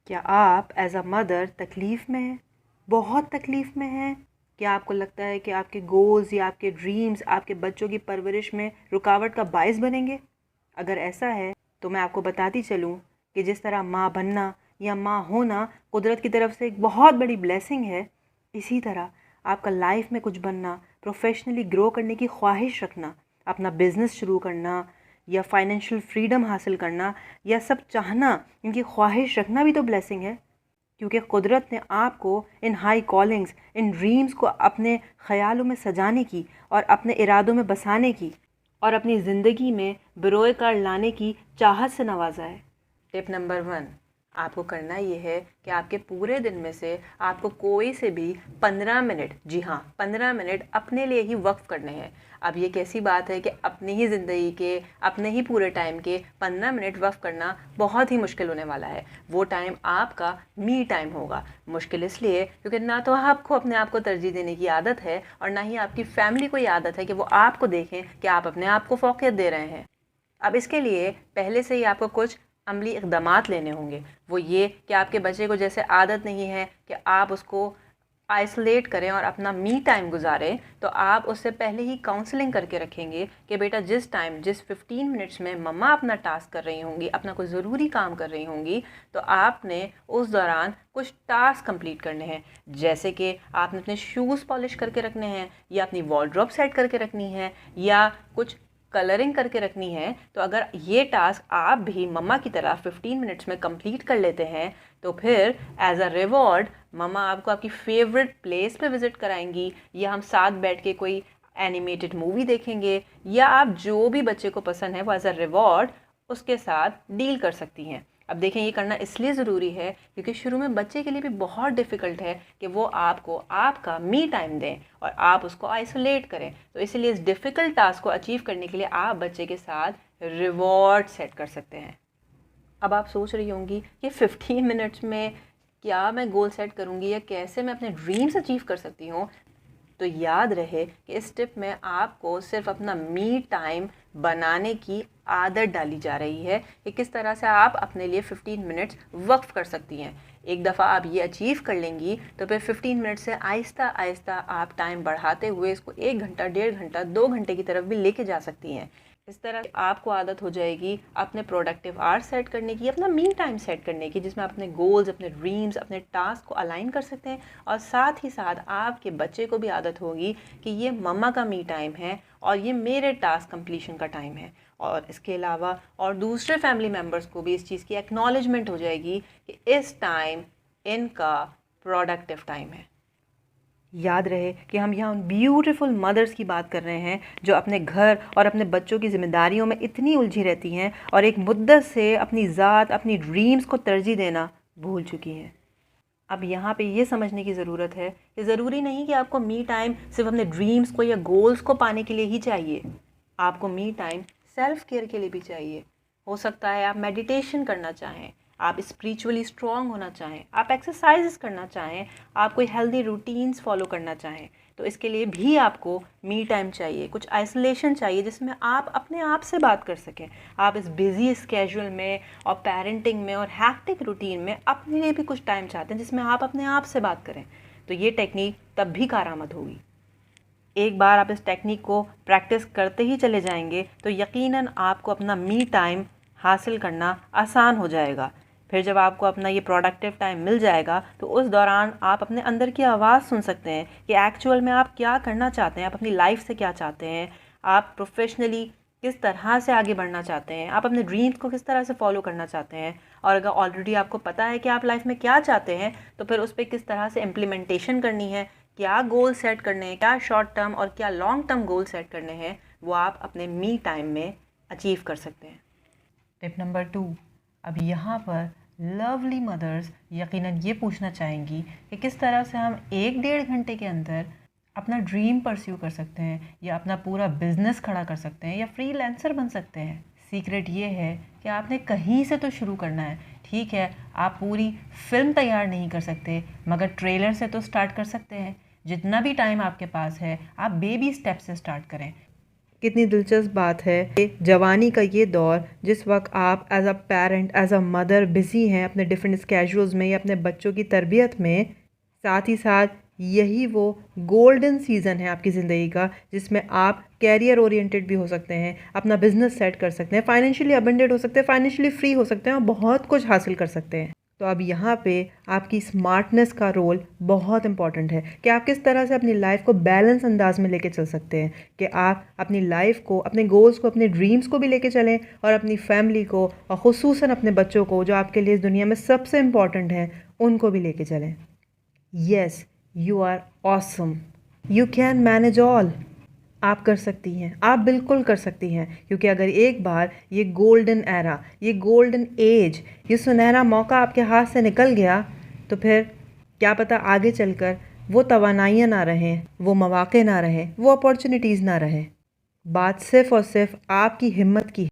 क्या आप as a mother तकलीफ़ में हैं? बहुत तकलीफ़ में हैं? क्या आपको लगता है कि आपके गोल्स या आपके ड्रीम्स आपके बच्चों की परवरिश में रुकावट का बायस बनेंगे? अगर ऐसा है तो मैं आपको बताती चलूँ कि जिस तरह माँ बनना या माँ होना कुदरत की तरफ से एक बहुत बड़ी ब्लेसिंग है, इसी तरह आपका लाइफ में कुछ बनना, प्रोफेशनली ग्रो करने की ख्वाहिश रखना, अपना बिज़नेस शुरू करना या फाइनेंशियल फ्रीडम हासिल करना या सब चाहना, इनकी ख्वाहिश रखना भी तो ब्लेसिंग है। क्योंकि कुदरत ने आपको इन हाई कॉलिंग्स, इन ड्रीम्स को अपने ख़यालों में सजाने की और अपने इरादों में बसाने की और अपनी ज़िंदगी में बरोए कार लाने की चाहत से नवाजा है। टिप नंबर 1, आपको करना ये है कि आपके पूरे दिन में से आपको कोई से भी 15 मिनट, जी हाँ 15 मिनट अपने लिए ही वक्फ करने हैं। अब ये कैसी बात है कि अपनी ही ज़िंदगी के, अपने ही पूरे टाइम के 15 मिनट वक्फ करना बहुत ही मुश्किल होने वाला है। वो टाइम आपका मी टाइम होगा। मुश्किल इसलिए क्योंकि ना तो आपको अपने आप को तरजीह देने की आदत है और ना ही आपकी फैमिली को ये आदत है कि वो आपको देखें कि आप अपने आप को फ़ौक़ियत दे रहे हैं। अब इसके लिए पहले से ही आपको कुछ अमली इक़दामात लेने होंगे। वो ये कि आपके बच्चे को जैसे आदत नहीं है कि आप उसको आइसोलेट करें और अपना मी टाइम गुजारें, तो आप उससे पहले ही काउंसलिंग करके रखेंगे कि बेटा जिस 15 मिनट्स में मम्मा अपना टास्क कर रही होंगी, अपना कोई ज़रूरी काम कर रही होंगी, तो आपने उस दौरान कुछ टास्क कंप्लीट करने हैं। जैसे कि आपने अपने शूज़ पॉलिश करके रखने हैं या अपनी वॉर्डरोब सेट करके रखनी है या कुछ कलरिंग करके रखनी है। तो अगर ये टास्क आप भी मम्मा की तरह 15 मिनट्स में कंप्लीट कर लेते हैं, तो फिर एज अ रिवॉर्ड मम्मा आपको आपकी फेवरेट प्लेस पे विज़िट कराएंगी या हम साथ बैठ के कोई एनिमेटेड मूवी देखेंगे या आप जो भी बच्चे को पसंद है वो एज अ रिवॉर्ड उसके साथ डील कर सकती हैं। अब देखें, ये करना इसलिए ज़रूरी है क्योंकि शुरू में बच्चे के लिए भी बहुत डिफ़िकल्ट है कि वो आपको आपका मी टाइम दें और आप उसको आइसोलेट करें। तो इसलिए इस डिफ़िकल्ट टास्क को अचीव करने के लिए आप बच्चे के साथ रिवॉर्ड सेट कर सकते हैं। अब आप सोच रही होंगी कि 15 मिनट्स में क्या मैं गोल सेट करूंगी या कैसे मैं अपने ड्रीम्स अचीव कर सकती हूँ। तो याद रहे कि इस टिप में आपको सिर्फ अपना मी टाइम बनाने की आदत डाली जा रही है कि किस तरह से आप अपने लिए 15 मिनट्स वक्फ कर सकती हैं। एक दफ़ा आप ये अचीव कर लेंगी तो फिर 15 मिनट से आहिस्ता आहिस्ता आप टाइम बढ़ाते हुए इसको 1 घंटा, 1.5 घंटा, 2 घंटे की तरफ भी लेके जा सकती हैं। इस तरह आपको आदत हो जाएगी अपने प्रोडक्टिव आवर्स सेट करने की, अपना मी टाइम सेट करने की, जिसमें अपने गोल्स, अपने ड्रीम्स, अपने टास्क को अलाइन कर सकते हैं और साथ ही साथ आपके बच्चे को भी आदत होगी कि ये मम्मा का मी टाइम है और ये मेरे टास्क कंप्लीशन का टाइम है। और इसके अलावा और दूसरे फैमिली मेम्बर्स को भी इस चीज़ की एक्नॉलेजमेंट हो जाएगी कि इस टाइम इनका प्रोडक्टिव टाइम है। याद रहे कि हम यहाँ उन ब्यूटीफुल मदर्स की बात कर रहे हैं जो अपने घर और अपने बच्चों की ज़िम्मेदारियों में इतनी उलझी रहती हैं और एक मुद्दत से अपनी ज़ात, अपनी ड्रीम्स को तरजीह देना भूल चुकी हैं। अब यहाँ पे ये समझने की ज़रूरत है कि ज़रूरी नहीं कि आपको मी टाइम सिर्फ अपने ड्रीम्स को या गोल्स को पाने के लिए ही चाहिए। आपको मी टाइम सेल्फ केयर के लिए भी चाहिए। हो सकता है आप मेडिटेशन करना चाहें, आप स्पिरिचुअली स्ट्रॉन्ग होना चाहें, आप एक्सरसाइजेस करना चाहें, आप कोई हेल्दी रूटीन्स फॉलो करना चाहें, तो इसके लिए भी आपको मी टाइम चाहिए। कुछ आइसोलेशन चाहिए जिसमें आप अपने आप से बात कर सकें। आप इस बिजी स्केड्यूल में और पेरेंटिंग में और हैक्टिक रूटीन में अपने लिए भी कुछ टाइम चाहते हैं जिसमें आप अपने आप से बात करें। तो ये टेक्निक तब भी कारआमद होगी। एक बार आप इस टेक्निक को प्रैक्टिस करते ही चले जाएंगे तो यकीनन आपको अपना मी टाइम हासिल करना आसान हो जाएगा। फिर जब आपको अपना ये प्रोडक्टिव टाइम मिल जाएगा तो उस दौरान आप अपने अंदर की आवाज़ सुन सकते हैं कि एक्चुअल में आप क्या करना चाहते हैं, आप अपनी लाइफ से क्या चाहते हैं, आप प्रोफेशनली किस तरह से आगे बढ़ना चाहते हैं, आप अपने ड्रीम्स को किस तरह से फॉलो करना चाहते हैं। और अगर ऑलरेडी आपको पता है कि आप लाइफ में क्या चाहते हैं तो फिर उस पर किस तरह से इम्प्लीमेंटेशन करनी है, क्या गोल सेट करने हैं, क्या शॉर्ट टर्म और क्या लॉन्ग टर्म गोल सेट करने हैं, वो आप अपने मी टाइम में अचीव कर सकते हैं। टिप नंबर 2, अब यहाँ पर लवली मदर्स यकीनन ये पूछना चाहेंगी कि किस तरह से हम 1-1.5 घंटे के अंदर अपना ड्रीम परस्यू कर सकते हैं या अपना पूरा बिजनेस खड़ा कर सकते हैं या फ्रीलांसर बन सकते हैं। सीक्रेट ये है कि आपने कहीं से तो शुरू करना है। ठीक है, आप पूरी फिल्म तैयार नहीं कर सकते मगर ट्रेलर से तो स्टार्ट कर सकते हैं। जितना भी टाइम आपके पास है आप बेबी स्टेप से स्टार्ट करें। कितनी दिलचस्प बात है कि जवानी का ये दौर जिस वक्त आप as a parent as a mother busy हैं अपने डिफरेंट स्केड्यूल्स में या अपने बच्चों की तरबियत में, साथ ही साथ यही वो गोल्डन सीज़न है आपकी ज़िंदगी का जिसमें आप कैरियर ओरिएंटेड भी हो सकते हैं, अपना बिजनेस सेट कर सकते हैं, फाइनेंशियली अबंडेंट हो सकते हैं, फाइनेंशियली फ्री हो सकते हैं और बहुत कुछ हासिल कर सकते हैं। तो अब यहाँ पे आपकी स्मार्टनेस का रोल बहुत इंपॉर्टेंट है कि आप किस तरह से अपनी लाइफ को बैलेंस अंदाज में लेके चल सकते हैं, कि आप अपनी लाइफ को, अपने गोल्स को, अपने ड्रीम्स को भी लेके चलें और अपनी फैमिली को और ख़ुसूसन अपने बच्चों को जो आपके लिए इस दुनिया में सबसे इम्पॉर्टेंट हैं उनको भी लेके चलें। Yes, you are awesome, you can manage all. आप कर सकती हैं, आप बिल्कुल कर सकती हैं, क्योंकि अगर एक बार ये गोल्डन एरा, ये गोल्डन एज, ये सुनहरा मौका आपके हाथ से निकल गया तो फिर क्या पता आगे चलकर वो तवानाइयाँ ना रहें, वो मौके ना रहें, वो अपॉर्चुनिटीज़ ना रहें। बात सिर्फ़ और सिर्फ आपकी हिम्मत की